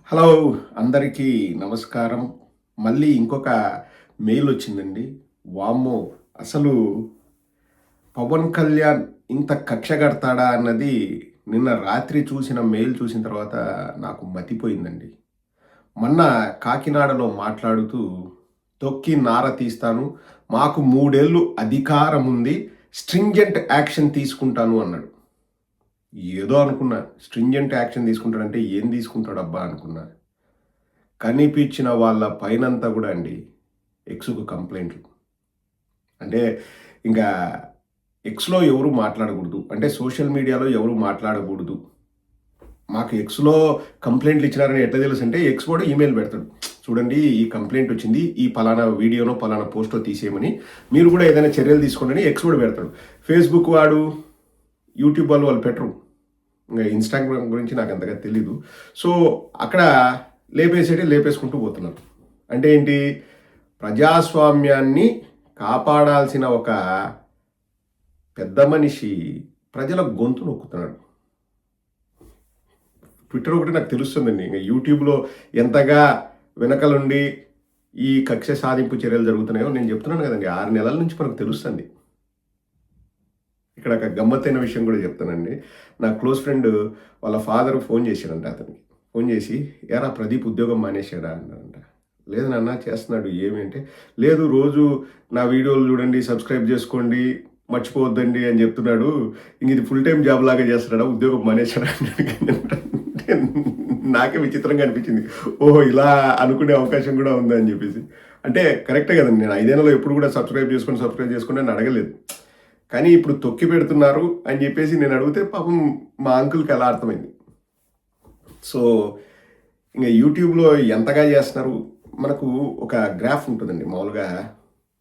Hello! అందరికీ నమస్కారం. మళ్ళీ ఇంకొక మెయిల్ వచ్చిందండి. వామ్మో! అసలు 'పవన్ కళ్యాణ్' ఇంత కక్ష కడతాడా అన్నది నిన్న రాత్రి చూసిన మెయిల్ చూసిన తర్వాత నాకు మతిపోయిందండి. మొన్న కాకినాడలో మాట్లాడుతూ "తొక్కి నార తీస్తాను. మాకు 3 ఏళ్ళు అధికారం ఉంది. స్ట్రింజెంట్ యాక్షన్ తీసుకుంటాను" అన్నాడు. ఏదో అనుకున్నా. స్ట్రింజెంట్ యాక్షన్ తీసుకుంటాడంటే ఏం తీసుకుంటాడబ్బా అనుకున్నా. కనిపించిన వాళ్ళ పైనంతా గూడా అండి ఎక్స్‌కు కంప్లెయింట్లు. అంటే ఇంకా ఎక్స్‌లో ఎవరు మాట్లాడకూడదు. అంటే సోషల్ మీడియాలో ఎవరు మాట్లాడకూడదు. మాకు ఎక్స్‌లో కంప్లెయింట్లు ఇచ్చినారని ఎట్లా తెలుసంటే ఎక్స్ కూడా ఈమెయిల్ పెడతాడు. చూడండి ఈ కంప్లెయింట్ వచ్చింది. ఈ పలానా వీడియోనో, పలానా పోస్టో తీసేయమని. మీరు కూడా ఏదైనా చర్యలు తీసుకోండి అని ఎక్స్ కూడా పెడతాడు. ఫేస్‌బుక్ వాడు, యూట్యూబ్ వాళ్ళు పెట్టరు. ఇంగ ఇన్‌స్టాగ్రామ్ గురించి నాకు అంతగా తెలీదు. సో, అక్కడ లేపేసుకుంటూ పోతున్నారు. అంటే ఏంటి? ప్రజాస్వామ్యాన్ని కాపాడాల్సిన ఒక పెద్ద మనిషి ప్రజల గొంతు నొక్కుతున్నాడు. ట్విట్టర్ ఒకటి నాకు తెలుస్తుందండి. ఇంక యూట్యూబ్‌లో ఎంతగా వెనకలుండి ఈ కక్ష సాధింపు చర్యలు జరుగుతున్నాయో నేను చెప్తున్నాను కదండీ. 6 నెలల నుంచి మనకు తెలుస్తుంది. ఇక్కడ ఒక గమ్మత్తైన విషయం కూడా చెప్తానండి. నా క్లోజ్ ఫ్రెండ్ వాళ్ళ ఫాదర్ ఫోన్ చేశాడంట అతనికి. ఫోన్ చేసి, "ఏరా ప్రదీప్ ఉద్యోగం మానేశాడా?" అన్నాడంట. "లేదు నాన్న చేస్తున్నాడు." "ఏమి?" అంటే, "లేదు రోజు నా వీడియోలు చూడండి, సబ్స్క్రైబ్ చేసుకోండి, మర్చిపోవద్దండి" అని చెప్తున్నాడు. ఇంక ఇది ఫుల్ టైమ్ జాబ్ లాగా చేస్తున్నాడా? ఉద్యోగం మానేశాడా అన్నాడు. అంటే నాకే విచిత్రంగా అనిపించింది. ఓహో! ఇలా అనుకునే అవకాశం కూడా ఉందా అని చెప్పేసి. అంటే కరెక్టే కదండి. నేను 5 ఏళ్లలో ఎప్పుడు కూడా సబ్స్క్రైబ్ చేసుకోండి అని అడగలేదు. కానీ ఇప్పుడు తొక్కి పెడుతున్నారు అని చెప్పేసి నేను అడిగితే పాపం మా అంకుల్‌కి అలా అర్థమైంది. సో, ఇంక యూట్యూబ్‌లో ఎంతగా చేస్తున్నారు, మనకు ఒక గ్రాఫ్ ఉంటుందండి. మామూలుగా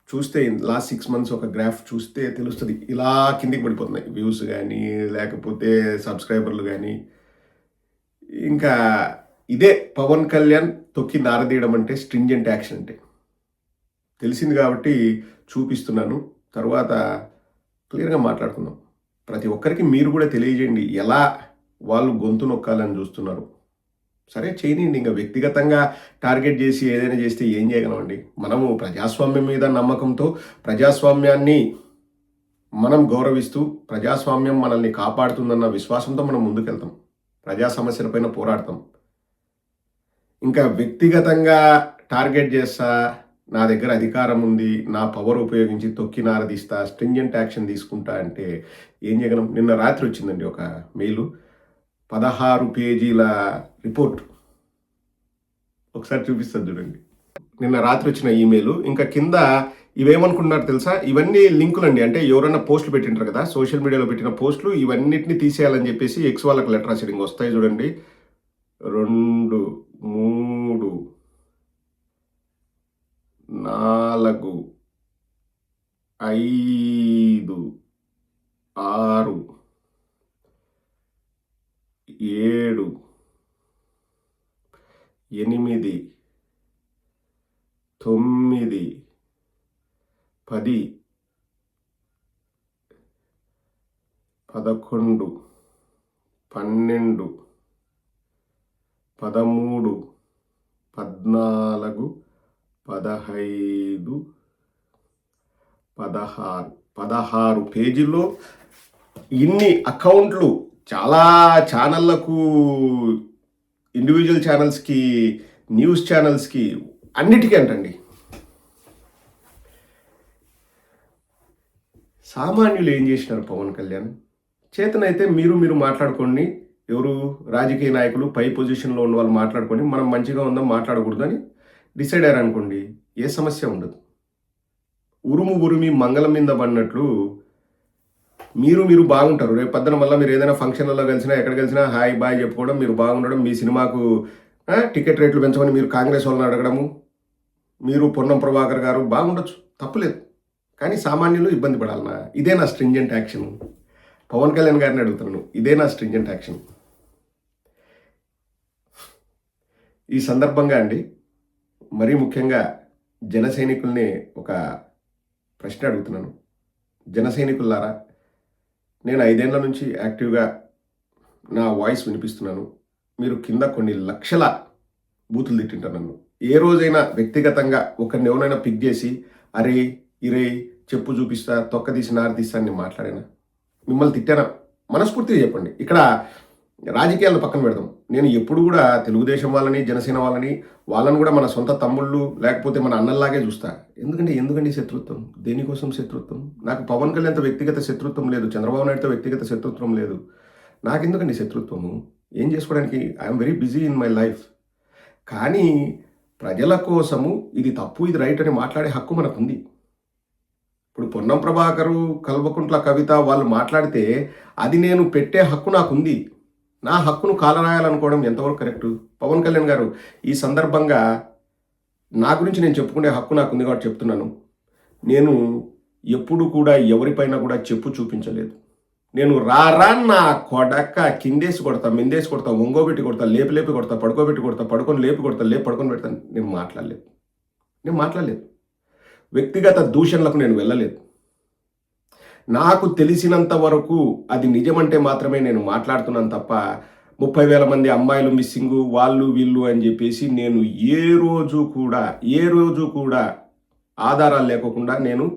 చూస్తే లాస్ట్ 6 మంత్స్ ఒక గ్రాఫ్ చూస్తే తెలుస్తది. ఇలా కిందకి పడిపోతున్నాయి. వ్యూస్ గానీ, లేకపోతే సబ్స్క్రైబర్లు గానీ. ఇంకా ఇదే పవన్ కళ్యాణ్ తొక్కి నారదీయడం అంటే స్ట్రింజెంట్ యాక్షన్ అంటే. తెలిసింది కాబట్టి చూపిస్తున్నాను. తరువాత క్లియర్‌గా మాట్లాడుకుందాం. ప్రతి ఒక్కరికి మీరు కూడా తెలియజేయండి. ఎలా వాళ్ళు గొంతు నొక్కాలని చూస్తున్నారు. సరే చేయనీయండి. ఇంక వ్యక్తిగతంగా టార్గెట్ చేసి ఏదైనా చేస్తే ఏం చేయగలమండి? మనము ప్రజాస్వామ్యం మీద నమ్మకంతో ప్రజాస్వామ్యాన్ని మనం గౌరవిస్తూ ప్రజాస్వామ్యం మనల్ని కాపాడుతుందన్న విశ్వాసంతో మనం ముందుకెళ్తాం. ప్రజా సమస్యలపైన పోరాడతాం. ఇంకా వ్యక్తిగతంగా టార్గెట్ చేస్తా, నా దగ్గర అధికారం ఉంది, నా పవర్ ఉపయోగించి తొక్కి నారదీస్తా, స్ట్రింజెంట్ యాక్షన్ తీసుకుంటా అంటే ఏం చేయగలం? నిన్న రాత్రి వచ్చిందండి ఒక మెయిలు. 16 పేజీల రిపోర్ట్. ఒకసారి చూపిస్తాను చూడండి. నిన్న రాత్రి వచ్చిన ఈమెయిలు. ఇంకా కింద ఇవేమనుకుంటున్నారు తెలుసా? ఇవన్నీ లింకులండి. అంటే ఎవరైనా పోస్టులు పెట్టింటారు కదా! సోషల్ మీడియాలో పెట్టిన పోస్టులు ఇవన్నిటిని తీసేయాలని చెప్పేసి ఎక్స్ వాళ్ళకి లెటర్ రాసాడు. ఇంక వస్తాయి చూడండి. 2, 3, 4, 5, 6, 7, 8, 9, 10, 11, 12, 13, 14, 15, 16 పేజీల్లో ఇన్ని అకౌంట్లు చాలా ఛానళ్లకు, ఇండివిజువల్ ఛానల్స్‌కి, న్యూస్ ఛానల్స్‌కి అన్నిటికీ అంటండి. సామాన్యులు ఏం చేసినారు పవన్ కళ్యాణ్? చేతనైతే మీరు మాట్లాడుకోండి. ఎవరు రాజకీయ నాయకులు పై పొజిషన్‌లో ఉన్న వాళ్ళు మాట్లాడుకొని మనం మంచిగా ఉందాం మాట్లాడకూడదని డిసైడ్ అయ్యారనుకోండి, ఏ సమస్య ఉండదు. ఉరుమి మంగళం మీద పడినట్లు మీరు బాగుంటారు. రేపు పొద్దున మళ్ళీ మీరు ఏదైనా ఫంక్షన్‌లలో కలిసినా, ఎక్కడ కలిసినా హాయ్, బాయ్ చెప్పుకోవడం, మీరు బాగుండడం, మీ సినిమాకు టికెట్ రేట్లు పెంచమని మీరు కాంగ్రెస్ వాళ్ళని అడగడము, మీరు పొన్నం ప్రభాకర్ గారు బాగుండొచ్చు, తప్పులేదు. కానీ సామాన్యులు ఇబ్బంది పడాలనా? ఇదే నా స్ట్రింజెంట్ యాక్షన్. పవన్ కళ్యాణ్ గారిని అడుగుతున్నాను. ఇదే నా స్ట్రింజెంట్ యాక్షన్. ఈ సందర్భంగా అండి, మరీ ముఖ్యంగా జన సైనికుల్ని ఒక ప్రశ్న అడుగుతున్నాను. జన సైనికులారా, నేను 5 ఏళ్ల నుంచి యాక్టివ్‌గా నా వాయిస్ వినిపిస్తున్నాను. మీరు కింద కొన్ని లక్షల బూతులు తిట్టింటారు నన్ను. ఏ రోజైనా వ్యక్తిగతంగా ఒకరిని ఎవరైనా పిక్ చేసి అరే ఇరే చెప్పు చూపిస్తా తొక్క తీసి నార తీస్తా అని నేను మాట్లాడానా? మిమ్మల్ని తిట్టానా? మనస్ఫూర్తిగా చెప్పండి. ఇక్కడ రాజకీయాలను పక్కన పెడదాం. నేను ఎప్పుడు కూడా తెలుగుదేశం వాళ్ళని, జనసేన వాళ్ళని కూడా మన సొంత తమ్ముళ్ళు లేకపోతే మన అన్నల్లాగే చూస్తా. ఎందుకండి శత్రుత్వం? దేనికోసం శత్రుత్వం? నాకు పవన్ కళ్యాణ్తో వ్యక్తిగత శత్రుత్వం లేదు, చంద్రబాబు నాయుడుతో వ్యక్తిగత శత్రుత్వం లేదు. నాకెందుకండి శత్రుత్వము? ఏం చేసుకోవడానికి I'm very busy in my life. కానీ ప్రజల కోసము ఇది తప్పు ఇది రైట్ అని మాట్లాడే హక్కు మనకుంది. ఇప్పుడు పొన్నం ప్రభాకరు, కల్వకుంట్ల కవిత వాళ్ళు మాట్లాడితే అది నేను పెట్టే హక్కు నాకుంది. నా హక్కును కాలరాయాలనుకోవడం ఎంతవరకు కరెక్టు? పవన్ కళ్యాణ్ గారు, ఈ సందర్భంగా నా గురించి నేను చెప్పుకునే హక్కు నాకుంది కాబట్టి చెప్తున్నాను. నేను ఎప్పుడు కూడా ఎవరిపైన కూడా చెప్పు చూపించలేదు. నేను రారా నా కొడక కిందేసి కొడతా, మిందేసి కొడతా, ఒంగోబెట్టి కొడతా, లేపి కొడతా, పడుకోబెట్టి కొడతా, పడుకొని లేపి కొడతా, పడుకొని పెడతాను. నేను మాట్లాడలేదు. వ్యక్తిగత దూషణలకు నేను వెళ్ళలేదు. నాకు తెలిసినంత వరకు అది నిజమంటే మాత్రమే నేను మాట్లాడుతున్నాను తప్ప 30,000 మంది అమ్మాయిలు మిస్సింగు వాళ్ళు వీళ్ళు అని చెప్పేసి నేను ఏ రోజు కూడా ఆధారాలు లేకోకుండా నేను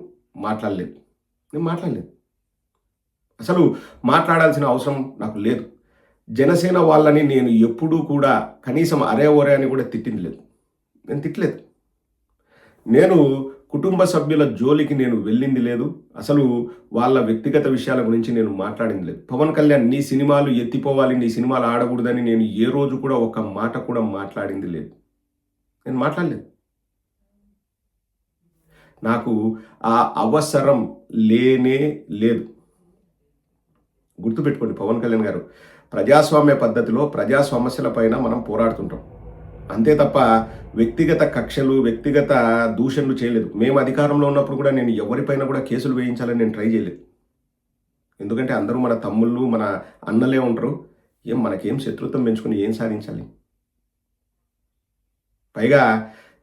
మాట్లాడలేదు. అసలు మాట్లాడాల్సిన అవసరం నాకు లేదు. జనసేన వాళ్ళని నేను ఎప్పుడూ కూడా కనీసం అరే ఒరే అని కూడా తిట్టింది లేదు. నేను తిట్టలేదు. నేను కుటుంబ సభ్యుల జోలికి నేను వెళ్ళింది లేదు. అసలు వాళ్ళ వ్యక్తిగత విషయాల గురించి నేను మాట్లాడింది లేదు. పవన్ కళ్యాణ్ నీ సినిమాలు ఎత్తిపోవాలి, నీ సినిమాలు ఆడకూడదని నేను ఏ రోజు కూడా ఒక మాట కూడా మాట్లాడింది లేదు. నేను మాట్లాడలేదు. నాకు ఆ అవసరం లేనే లేదు. గుర్తుపెట్టుకోండి పవన్ కళ్యాణ్ గారు, ప్రజాస్వామ్య పద్ధతిలో ప్రజా సమస్యల పైన మనం పోరాడుతుంటాం. అంతే తప్ప వ్యక్తిగత కక్షలు, వ్యక్తిగత దూషణలు చేయలేదు. మేము అధికారంలో ఉన్నప్పుడు కూడా నేను ఎవరిపైన కూడా కేసులు వేయించాలని నేను ట్రై చేయలేదు. ఎందుకంటే అందరూ మన తమ్ముళ్ళు, మన అన్నలే ఉంటారు. మనకేం శత్రుత్వం పెంచుకుని ఏం సాధించాలి? పైగా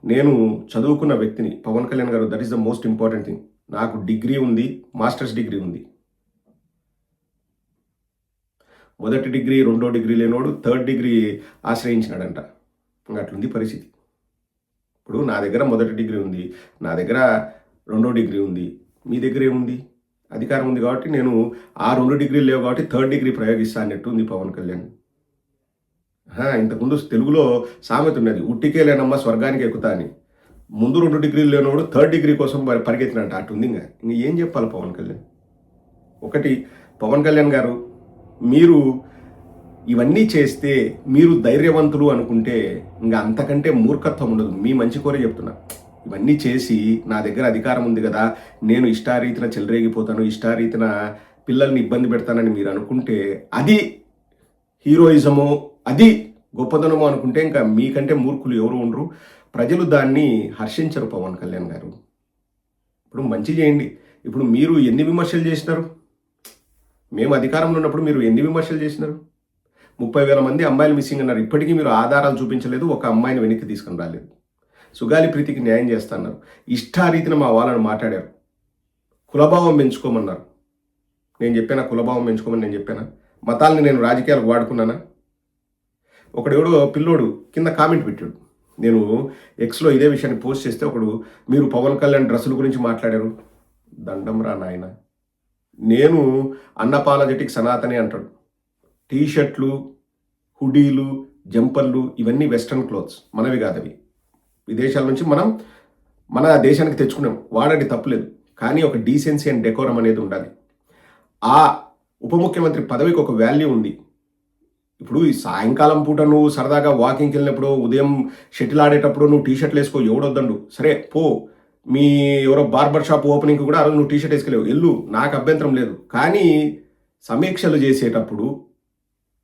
నేను చదువుకున్న వ్యక్తిని. పవన్ కళ్యాణ్ గారు, that is the most important thing. నాకు డిగ్రీ ఉంది, మాస్టర్స్ డిగ్రీ ఉంది. మొదటి డిగ్రీ, రెండో డిగ్రీ లేనోడు థర్డ్ డిగ్రీ ఆశ్రయించినాడంట. ఇంకా అట్లుంది పరిస్థితి. ఇప్పుడు నా దగ్గర మొదటి డిగ్రీ ఉంది, నా దగ్గర రెండో డిగ్రీ ఉంది, మీ దగ్గర ఏముంది? అధికారం ఉంది కాబట్టి నేను ఆ 2 డిగ్రీలు లేవు కాబట్టి థర్డ్ డిగ్రీ ప్రయోగిస్తా అన్నట్టు ఉంది పవన్ కళ్యాణ్. ఇంతకుముందు తెలుగులో సామెత ఉన్నది, ఉట్టికే లేనమ్మ స్వర్గానికి ఎక్కుతా అని. ముందు 2 డిగ్రీలు లేనోడు థర్డ్ డిగ్రీ కోసం పరిగెత్తినట్టు అట్టుంది. ఇంకా ఏం చెప్పాలి పవన్ కళ్యాణ్? ఒకటి, పవన్ కళ్యాణ్ గారు, మీరు ఇవన్నీ చేస్తే మీరు ధైర్యవంతులు అనుకుంటే ఇంకా అంతకంటే మూర్ఖత్వం ఉండదు. మీ మంచి కోరే చెప్తున్నా. ఇవన్నీ చేసి నా దగ్గర అధికారం ఉంది కదా, నేను ఇష్టారీతిన చెలరేగిపోతాను, ఇష్టారీతిన పిల్లల్ని ఇబ్బంది పెడతానని మీరు అనుకుంటే అది హీరోయిజమో, అది గొప్పతనమో అనుకుంటే ఇంకా మీకంటే మూర్ఖులు ఎవరు ఉండరు. ప్రజలు దాన్ని హర్షించరు పవన్ కళ్యాణ్ గారు. ఇప్పుడు మంచి చేయండి. ఇప్పుడు మీరు ఎన్ని విమర్శలు చేసినారు? మేము అధికారంలో ఉన్నప్పుడు మీరు ఎన్ని విమర్శలు చేసినారు? 30,000 మంది అమ్మాయిలు మిస్సింగ్ అన్నారు. ఇప్పటికీ మీరు ఆధారాలు చూపించలేదు, ఒక అమ్మాయిని వెనక్కి తీసుకుని రాలేదు. సుగాలి ప్రీతికి న్యాయం చేస్తున్నారు. ఇష్టారీతిన మా వాళ్ళని మాట్లాడారు. కులభావం పెంచుకోమన్నారు. నేను చెప్పానా కులభావం పెంచుకోమని? నేను చెప్పానా? మతాలని నేను రాజకీయాలకు వాడుకున్నానా? ఒకడెవడో పిల్లోడు కింద కామెంట్ పెట్టాడు. నేను ఎక్స్లో ఇదే విషయాన్ని పోస్ట్ చేస్తే ఒకడు, మీరు పవన్ కళ్యాణ్ డ్రెస్సుల గురించి మాట్లాడారు. దండం రా నాయన. నేను అన్నపాలజెటిక్ సనాతని అంటాడు. టీషర్ట్లు, హుడీలు, జంపర్లు ఇవన్నీ వెస్ట్రన్ క్లోత్స్, మనవి కాదవి. విదేశాల నుంచి మనం మన దేశానికి తెచ్చుకున్నాం, వాడండి తప్పులేదు. కానీ ఒక డీసెన్సీ అండ్ డెకోరం అనేది ఉండాలి. ఆ ఉప ముఖ్యమంత్రి పదవికి ఒక వాల్యూ ఉంది. ఇప్పుడు ఈ సాయంకాలం పూట నువ్వు సరదాగా వాకింగ్కి వెళ్ళినప్పుడు, ఉదయం షటిల్ ఆడేటప్పుడు నువ్వు టీషర్ట్లు వేసుకో, ఎవడొద్దండు. సరే పో, మీ ఎవరో బార్బర్ షాప్ ఓపెనింగ్కి కూడా ఆ రోజు నువ్వు టీషర్ట్ వేసుకెళ్ళవు, వెళ్ళు, నాకు అభ్యంతరం లేదు. కానీ సమీక్షలు చేసేటప్పుడు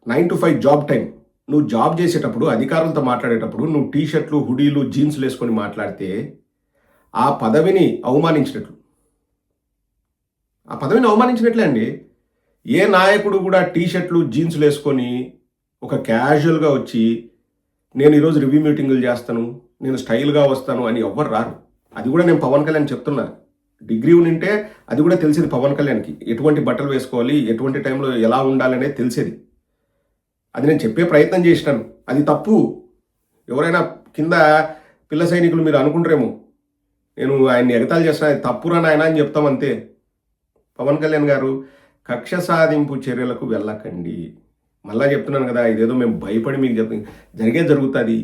9 to 5 జాబ్ టైం, నువ్వు జాబ్ చేసేటప్పుడు అధికారులతో మాట్లాడేటప్పుడు నువ్వు టీషర్ట్లు, హుడీలు, జీన్స్లు వేసుకొని మాట్లాడితే ఆ పదవిని అవమానించినట్లు. ఆ పదవిని అవమానించినట్లే అండి. ఏ నాయకుడు కూడా టీషర్ట్లు, జీన్స్లు వేసుకొని ఒక క్యాజువల్గా వచ్చి నేను ఈరోజు రివ్యూ మీటింగులు చేస్తాను, నేను స్టైల్గా వస్తాను అని ఎవ్వరు రారు. అది కూడా నేను పవన్ కళ్యాణ్ చెప్తున్నా. డిగ్రీ ఉంటే అది కూడా తెలిసేది పవన్ కళ్యాణ్కి, ఎటువంటి బట్టలు వేసుకోవాలి, ఎటువంటి టైంలో ఎలా ఉండాలనేది తెలిసేది. అది నేను చెప్పే ప్రయత్నం చేసినాను. అది తప్పు. ఎవరైనా కింద పిల్ల సైనికులు మీరు అనుకుంటారేమో నేను ఆయన్ని ఎగతాళి చేస్తున్నా, అది తప్పురా నాయన అని చెప్తాం అంతే. పవన్ కళ్యాణ్ గారు కక్ష సాధింపు చర్యలకు వెళ్ళకండి. మళ్ళా చెప్తున్నాను కదా, ఇదేదో మేము భయపడి మీకు జరుగుతుంది.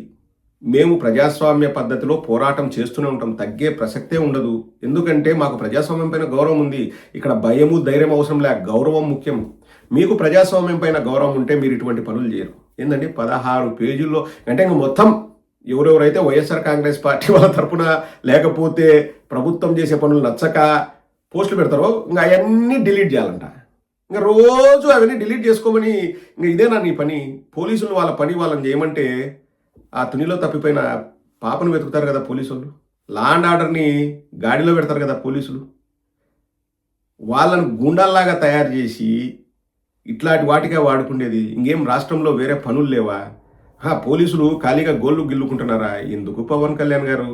మేము ప్రజాస్వామ్య పద్ధతిలో పోరాటం చేస్తూనే ఉంటాం, తగ్గే ప్రసక్తే ఉండదు. ఎందుకంటే మాకు ప్రజాస్వామ్యం పైన గౌరవం ఉంది. ఇక్కడ భయము ధైర్యం అవసరం లే, గౌరవం ముఖ్యం. మీకు ప్రజాస్వామ్యం పైన గౌరవం ఉంటే మీరు ఇటువంటి పనులు చేయరు. ఏంటంటే 16 పేజీల్లో అంటే ఇంక మొత్తం ఎవరెవరైతే వైఎస్ఆర్ కాంగ్రెస్ పార్టీ వాళ్ళ తరపున లేకపోతే ప్రభుత్వం చేసే పనులు నచ్చక పోస్టులు పెడతారో ఇంకా అవన్నీ డిలీట్ చేయాలంట. ఇంకా రోజు అవన్నీ డిలీట్ చేసుకోమని, ఇంకా ఇదేనా నీ పని? పోలీసులు వాళ్ళ పని వాళ్ళని చేయమంటే ఆ తునిలో తప్పిపోయిన పాపను వెతుకుతారు కదా పోలీసులు. లా అండ్ ఆర్డర్ని గాడిలో పెడతారు కదా పోలీసులు. వాళ్ళను గుండాల్లాగా తయారు చేసి ఇట్లాంటి వాటికే వాడుకునేది. ఇంకేం రాష్ట్రంలో వేరే పనులు లేవా? పోలీసులు ఖాళీగా గోళ్ళు గిల్లుకుంటున్నారా? ఎందుకు పవన్ కళ్యాణ్ గారు?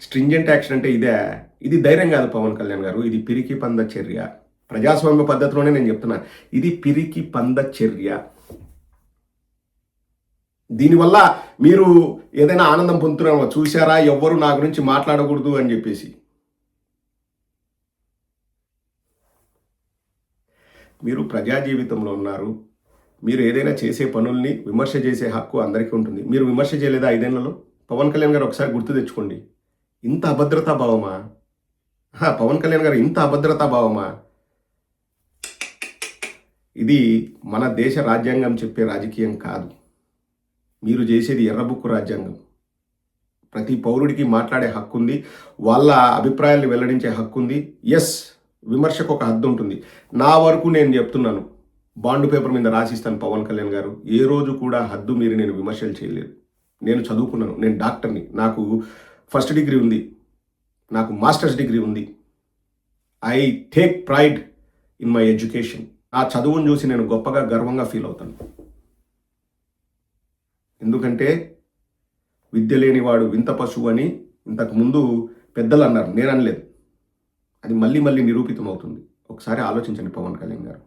స్ట్రింజెంట్ యాక్షన్ అంటే ఇదే? ఇది ధైర్యం కాదు పవన్ కళ్యాణ్ గారు, ఇది పిరికి పంద చర్య. ప్రజాస్వామ్య పద్ధతిలోనే నేను చెప్తున్నా, ఇది పిరికి పంద చర్య. దీనివల్ల మీరు ఏదైనా ఆనందం పొందుతున్నారో చూసారా, ఎవ్వరు నా గురించి మాట్లాడకూడదు అని చెప్పేసి. మీరు ప్రజా జీవితంలో ఉన్నారు. మీరు ఏదైనా చేసే పనుల్ని విమర్శ చేసే హక్కు అందరికీ ఉంటుంది. మీరు విమర్శ చేయలేదా 5 ఏళ్లలో? పవన్ కళ్యాణ్ గారు ఒకసారి గుర్తు తెచ్చుకోండి. ఇంత అభద్రతా భావమా? పవన్ కళ్యాణ్ గారు ఇంత అభద్రతా భావమా? ఇది మన దేశ రాజ్యాంగం చెప్పే రాజకీయం కాదు. మీరు చేసేది ఎర్రబుక్కు రాజ్యాంగం. ప్రతి పౌరుడికి మాట్లాడే హక్కు ఉంది, వాళ్ళ అభిప్రాయాలను వెల్లడించే హక్కు ఉంది. ఎస్, విమర్శకు ఒక హద్దు ఉంటుంది. నా వరకు నేను చెప్తున్నాను, బాండ్ పేపర్ మీద రాసిస్తాను పవన్ కళ్యాణ్ గారు, ఏ రోజు కూడా హద్దు మీరు నేను విమర్శలు చేయలేదు. నేను చదువుకున్నాను, నేను డాక్టర్ని, నాకు ఫస్ట్ డిగ్రీ ఉంది, నాకు మాస్టర్స్ డిగ్రీ ఉంది. I take pride in my education. ఆ చదువును చూసి నేను గొప్పగా గర్వంగా ఫీల్ అవుతాను. ఎందుకంటే విద్య లేనివాడు వింత పశువు అని ఇంతకు ముందు పెద్దలు అన్నారు, నేను అనలేదు. అది మళ్ళీ మళ్ళీ నిరూపితం అవుతుంది. ఒకసారి ఆలోచించండి పవన్ కళ్యాణ్ గారు.